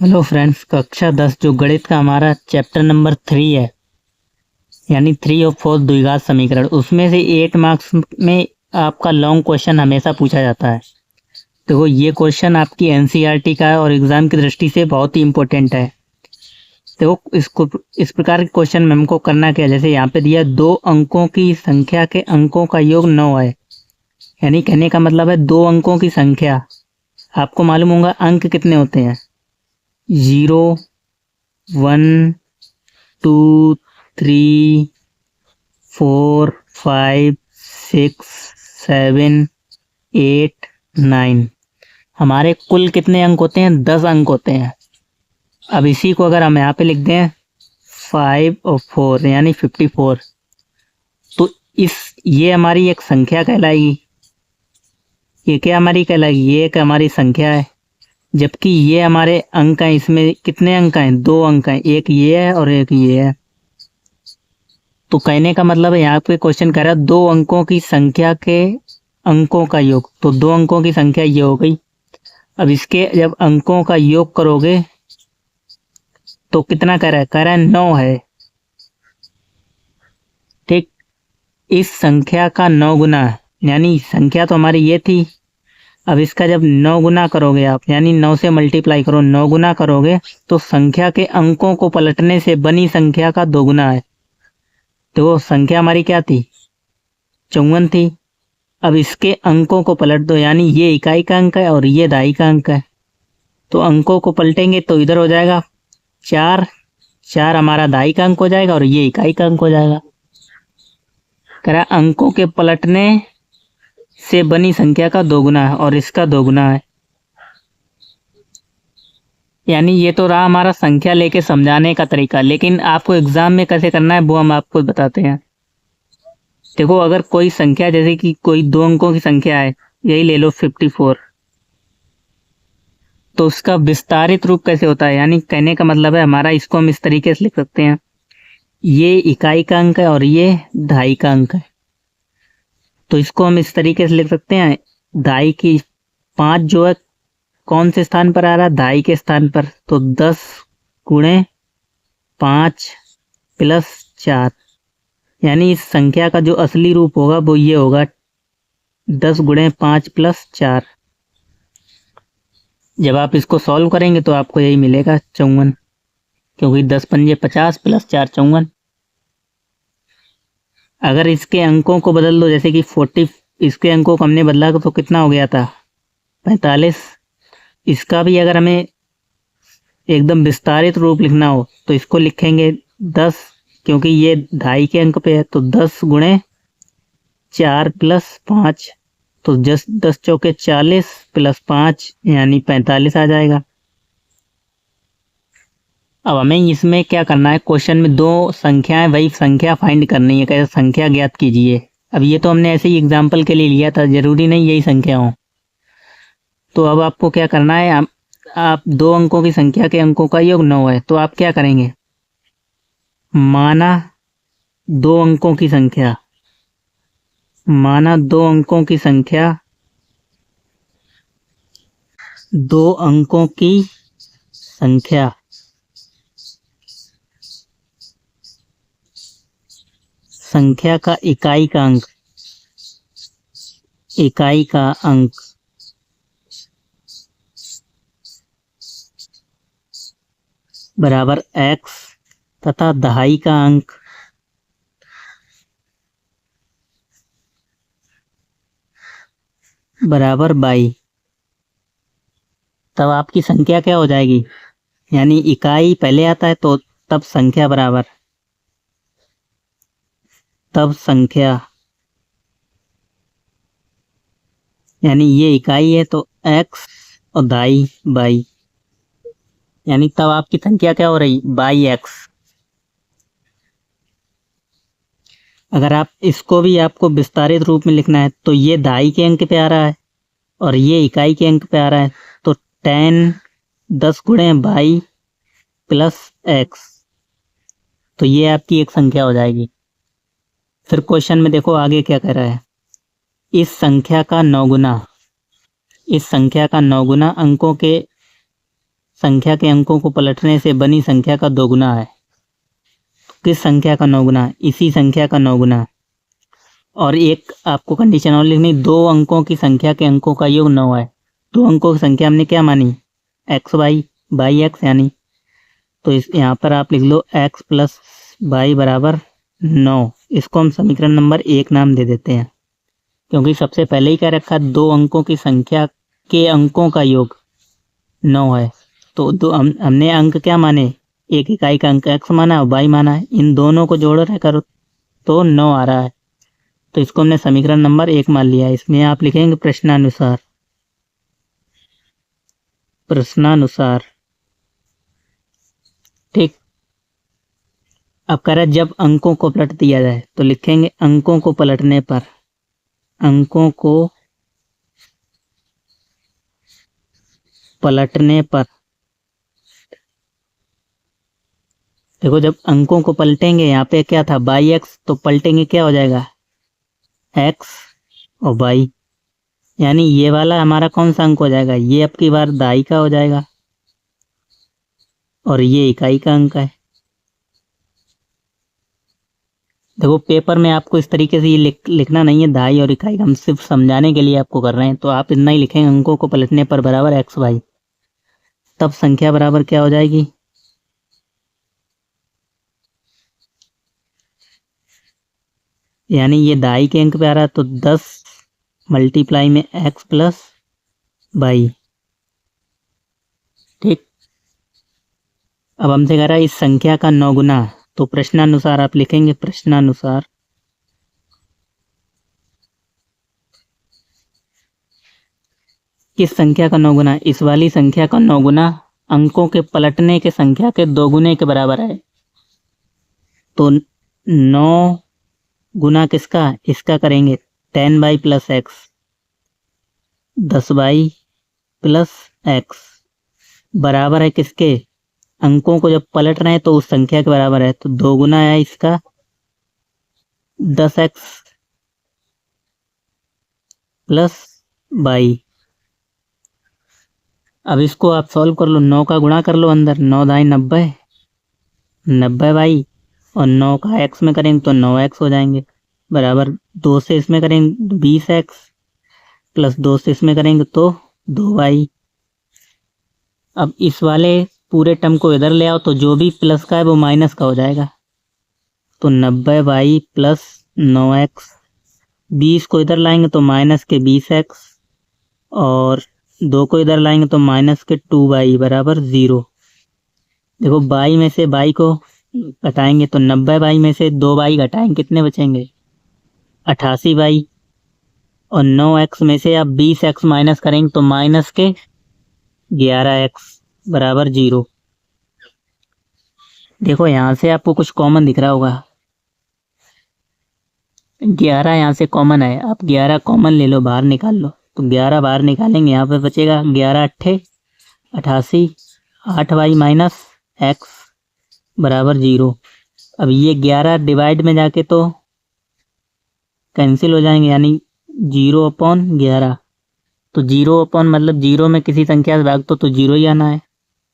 Hello friends, कक्षा 10 जो गणित का हमारा चैप्टर नंबर 3 है, यानी 3 और 4 द्विघात समीकरण, उसमें से 8 मार्क्स में आपका लॉन्ग क्वेश्चन हमेशा पूछा जाता है। तो ये क्वेश्चन आपकी एनसीईआरटी का है और एग्जाम की दृष्टि से बहुत ही इम्पोर्टेंट है। तो इसको इस प्रकार के क्वेश्चन में हमको करना क्या है, जैसे यहाँ पे दिया 2 अंकों की संख्या के अंकों का योग 9 है। यानी कहने का मतलब है 2 अंकों की संख्या, आपको मालूम होगा अंक कितने होते हैं, 0, 1, 2, 3, 4, 5, 6, 7, 8, 9। हमारे कुल कितने अंक होते हैं, 10 अंक होते हैं। अब इसी को अगर हम यहाँ पे लिख दें 5 और 4 यानी 54, तो ये हमारी एक संख्या कहलाएगी। ये क्या हमारी कहलाएगी, ये एक हमारी संख्या है, जबकि ये हमारे अंक हैं। इसमें कितने अंक हैं, 2 अंक हैं, एक ये है और एक ये है। तो कहने का मतलब है यहाँ पे क्वेश्चन कह रहा है 2 अंकों की संख्या के अंकों का योग। तो 2 अंकों की संख्या ये हो गई। अब इसके जब अंकों का योग करोगे तो कितना कह रहा है 9 है। ठीक, इस संख्या का 9 गुना, यानी संख्या तो हमारी ये थी। अब इसका जब 9 गुना करोगे आप, यानी 9 से मल्टीप्लाई करो, 9 गुना करोगे तो संख्या के अंकों को पलटने से बनी संख्या का 2 गुना है। तो संख्या हमारी क्या थी, 54 थी। अब इसके अंकों को पलट दो, यानी ये इकाई का अंक है और ये दहाई का अंक है। तो अंकों को पलटेंगे तो इधर हो जाएगा 4, 4 हमारा दहाई का अंक हो जाएगा और ये इकाई का अंक हो जाएगा। कह रहा अंकों के पलटने से बनी संख्या का 2 गुना है और इसका 2 गुना है। यानी ये तो रहा हमारा संख्या लेके समझाने का तरीका, लेकिन आपको एग्जाम में कैसे करना है वो हम आपको बताते हैं। देखो, अगर कोई संख्या जैसे कि कोई 2 अंकों की संख्या है, यही ले लो 54, तो उसका विस्तारित रूप कैसे होता है, यानी कहने का मतलब है हमारा, इसको हम इस तरीके से लिख सकते हैं, ये इकाई का अंक है और ये दहाई का अंक है। तो इसको हम इस तरीके से लिख सकते हैं, दहाई की 5 जो है कौन से स्थान पर आ रहा है, दहाई के स्थान पर। तो 10 गुणे 5 प्लस 4, यानी इस संख्या का जो असली रूप होगा वो ये होगा 10 गुणे 5 प्लस 4। जब आप इसको सॉल्व करेंगे तो आपको यही मिलेगा 54, क्योंकि 10 पंजे 50 प्लस 4 54। अगर इसके अंकों को बदल दो, जैसे कि 40, इसके अंकों को हमने बदला तो कितना हो गया था 45। इसका भी अगर हमें एकदम विस्तारित रूप लिखना हो तो इसको लिखेंगे 10, क्योंकि ये दहाई के अंक पे है। तो 10 गुणे 4 प्लस 5, तो 10 चौके 40 प्लस 5 यानी 45 आ जाएगा। अब हमें इसमें क्या करना है, क्वेश्चन में 2 संख्याएं, वही संख्या फाइंड करनी है। कैसे, संख्या ज्ञात कीजिए। अब ये तो हमने ऐसे ही एग्जाम्पल के लिए लिया था, जरूरी नहीं यही संख्या हो। तो अब आपको क्या करना है, आप 2 अंकों की संख्या के अंकों का योग 9 है। तो आप क्या करेंगे, माना 2 अंकों की संख्या, माना 2 अंकों की संख्या, 2 अंकों की संख्या संख्या का इकाई का अंक, इकाई का अंक बराबर x तथा दहाई का अंक बराबर y। तब आपकी संख्या क्या हो जाएगी, यानी इकाई पहले आता है तो तब संख्या बराबर, तब संख्या, यानी ये इकाई है तो x और दहाई y, यानी तब आपकी संख्या क्या हो रही, बाई x। अगर आप इसको भी आपको विस्तारित रूप में लिखना है तो ये दहाई के अंक पे आ रहा है और ये इकाई के अंक पे आ रहा है। तो 10 गुणे बाई प्लस x, तो ये आपकी एक संख्या हो जाएगी। फिर क्वेश्चन में देखो आगे क्या कह रहा है, इस संख्या का 9 गुना, इस संख्या का 9 गुना अंकों के संख्या के अंकों को पलटने से बनी संख्या का दोगुना है। तो किस संख्या का नौगुना? इसी संख्या का नौगुना। और एक आपको कंडीशन और लिखनी, 2 अंकों की संख्या के अंकों का योग 9 है। 2 अंकों की संख्या हमने क्या मानी? एक्स बाई एक्स यानी, तो इस यहाँ पर आप लिख लो x प्लस वाई बराबर 9। इसको हम समीकरण नंबर 1 नाम दे देते हैं, क्योंकि सबसे पहले ही क्या रखा, 2 अंकों की संख्या के अंकों का योग 9 है। तो हमने अंक क्या माने? एक इकाई का अंक x माना और y माना है। इन दोनों को जोड़ रहे करो तो 9 आ रहा है। तो इसको हमने समीकरण नंबर 1 मान लिया। इसमें आप लिखेंगे प्रश्नानुसार। ठीक। अब कह रहा है जब अंकों को पलट दिया जाए, तो लिखेंगे अंकों को पलटने पर, अंकों को पलटने पर। देखो जब अंकों को पलटेंगे, यहाँ पे क्या था बाई एक्स, तो पलटेंगे क्या हो जाएगा एक्स और वाई, यानी ये वाला हमारा कौन सा अंक हो जाएगा? ये अब की बार दाई का हो जाएगा और ये इकाई का अंक है। देखो पेपर में आपको इस तरीके से ये लिखना नहीं है दाई और इकाई, हम सिर्फ समझाने के लिए आपको कर रहे हैं। तो आप इतना ही लिखेंगे अंकों को पलटने पर बराबर एक्स वाई, तब संख्या बराबर क्या हो जाएगी? यानी ये दाई के अंक पे आ रहा है, तो 10 मल्टीप्लाई में एक्स प्लस वाई। ठीक। अब हमसे कह रहा है इस संख्या का 9 गुना, तो प्रश्नानुसार आप लिखेंगे प्रश्नानुसार किस संख्या का 9 गुना? इस वाली संख्या का 9 गुना अंकों के पलटने के संख्या के 2 गुने के बराबर है। तो 9 गुना किसका? इसका करेंगे 10 by plus x, 10 by plus x बराबर है किसके? अंकों को जब पलट रहे हैं तो उस संख्या के बराबर है। तो 2 गुना है इसका 10x प्लस बाई। अब इसको आप सॉल्व कर लो, 9 का गुणा कर लो अंदर, 9 दाई 90, 90 बाई, और 9 का x में करेंगे तो 9x हो जाएंगे बराबर 2 से इसमें करेंगे 20x प्लस 2 से इसमें करेंगे तो 2y। अब इस वाले पूरे टर्म को इधर ले आओ, तो जो भी प्लस का है वो माइनस का हो जाएगा। तो 90y प्लस 9x, 20 को इधर लाएंगे तो माइनस के 20x, और 2 को इधर लाएंगे तो माइनस के 2y बराबर 0। देखो y में से y को घटाएंगे तो 90y में से 2y घटाएंगे, कितने बचेंगे? 88y, और 9x में से आप 20x माइनस करेंगे तो माइनस के 11x बराबर 0। देखो यहां से आपको कुछ कॉमन दिख रहा होगा, 11 यहाँ से कॉमन है, आप 11 कॉमन ले लो, बाहर निकाल लो। तो 11 बाहर निकालेंगे, यहाँ पे बचेगा 11 अट्ठे 88, 8y माइनस एक्स बराबर 0। अब ये 11 डिवाइड में जाके तो कैंसिल हो जाएंगे, यानी 0/11। तो 0 मतलब 0 में किसी संख्या से भाग तो 0 ही आना है।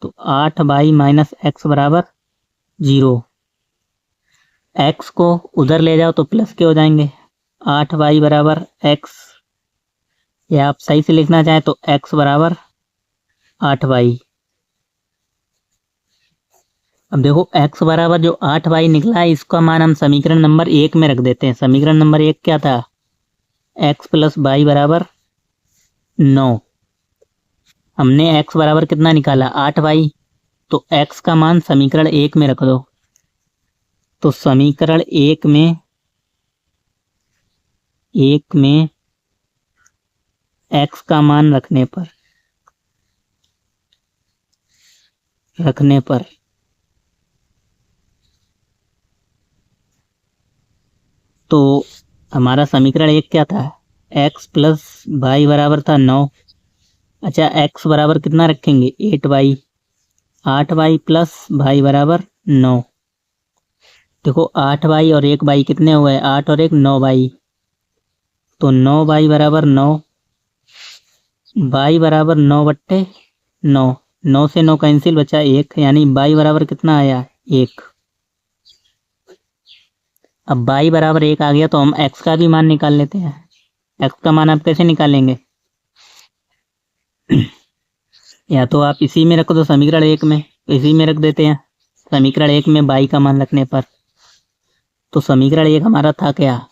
तो 8y माइनस एक्स बराबर 0। एक्स को उधर ले जाओ तो प्लस के हो जाएंगे, 8y बराबर एक्स, या आप सही से लिखना चाहें तो x बराबर 8y। अब देखो x बराबर जो 8y निकला है, इसका मान हम समीकरण नंबर 1 में रख देते हैं। समीकरण नंबर 1 क्या था? x प्लस वाई बराबर 9। हमने x बराबर कितना निकाला? 8y। तो x का मान समीकरण 1 में रख दो। तो समीकरण 1 में x का मान रखने पर तो हमारा समीकरण 1 क्या था? x प्लस वाई बराबर था 9। अच्छा x बराबर कितना रखेंगे? 8y, 8y प्लस वाई बराबर 9। देखो 8y और 1y कितने हुए? 8 और 1 9y। तो 9y बराबर 9, y बराबर 9/9। 9 से 9 कैंसिल, बचा 1, यानी y बराबर कितना आया, 1। अब y बराबर 1 आ गया तो हम x का भी मान निकाल लेते हैं। x का मान आप कैसे निकालेंगे? या तो आप इसी में रख दो समीकरण 1 में, इसी में रख देते हैं समीकरण 1 में y का मान रखने पर। तो समीकरण 1 हमारा था क्या,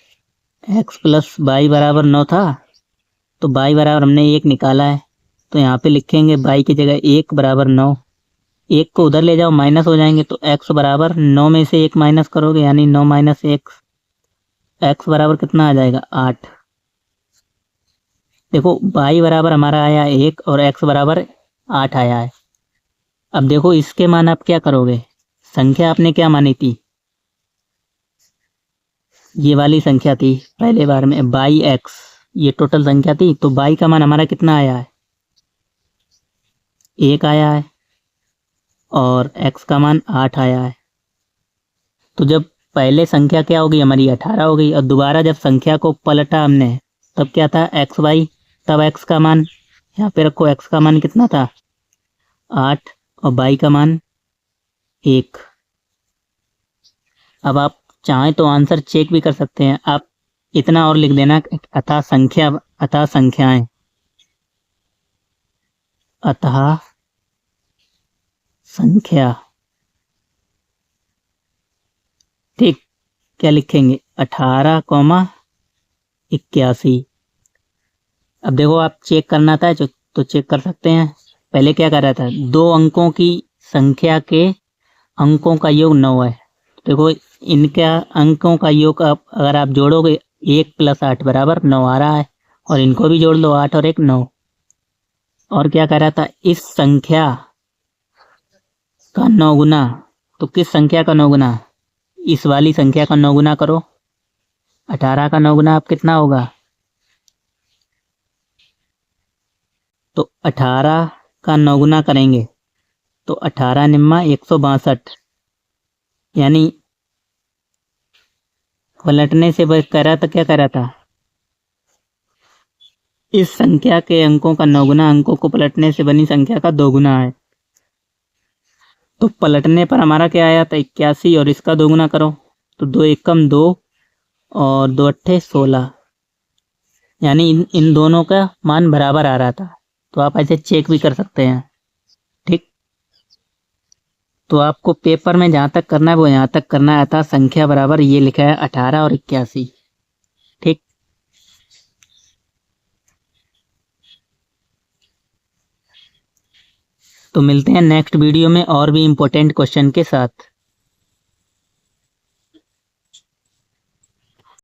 x प्लस y बराबर 9 था, तो y बराबर हमने 1 निकाला है, तो यहाँ पे लिखेंगे y की जगह 1 बराबर 9। 1 को उधर ले जाओ, माइनस हो जाएंगे, तो x बराबर 9 में से 1 माइनस करोगे, यानी 9 माइनस 1, x बराबर कितना आ जाएगा, 8। देखो y बराबर हमारा आया 1 और x बराबर 8 आया है। अब देखो इसके मान आप क्या करोगे, संख्या आपने क्या मानी थी, ये वाली संख्या थी पहले बार में बाई x, ये टोटल संख्या थी, तो y का मान हमारा कितना आया है, 1 आया है, और x का मान 8 आया है। तो जब पहले संख्या क्या होगी हमारी, 18 हो गई, और दोबारा जब संख्या को पलटा हमने तब क्या था, एक्स वाई, तब x का मान यहाँ पे रखो, x का मान कितना था, 8, और y का मान 1। अब आप चाहें तो आंसर चेक भी कर सकते हैं, आप इतना और लिख देना, अतः संख्याएं, अतः संख्या, ठीक, क्या लिखेंगे, 18,81। अब देखो आप चेक करना था तो चेक कर सकते हैं। पहले क्या कर रहा था, 2 अंकों की संख्या के अंकों का योग 9 है। देखो इनका अंकों का योग आप अगर आप जोड़ोगे 1 + 8 बराबर 9 आ रहा है, और इनको भी जोड़ लो, 8 और 1 9। और क्या कर रहा था, इस संख्या का 9 गुना, तो किस संख्या का 9 गुना, इस वाली संख्या का 9 गुना करो, 18 का 9 गुना आप कितना होगा, तो 18 का 9 गुना करेंगे तो 18 निम्मा 162, यानी पलटने से बस कह रहा था, क्या कह रहा था, इस संख्या के अंकों का 9 गुना अंकों को पलटने से बनी संख्या का 2 गुना है। तो पलटने पर हमारा क्या आया था, 81, और इसका 2 गुना करो तो 2 एकम 2 और 2 अट्ठे 16, यानी इन दोनों का मान बराबर आ रहा था। तो आप ऐसे चेक भी कर सकते हैं, ठीक। तो आपको पेपर में जहाँ तक करना है वो यहाँ तक करना है, अतः संख्या बराबर ये लिखा है 18 और 81, ठीक। तो मिलते हैं नेक्स्ट वीडियो में और भी इम्पोर्टेंट क्वेश्चन के साथ।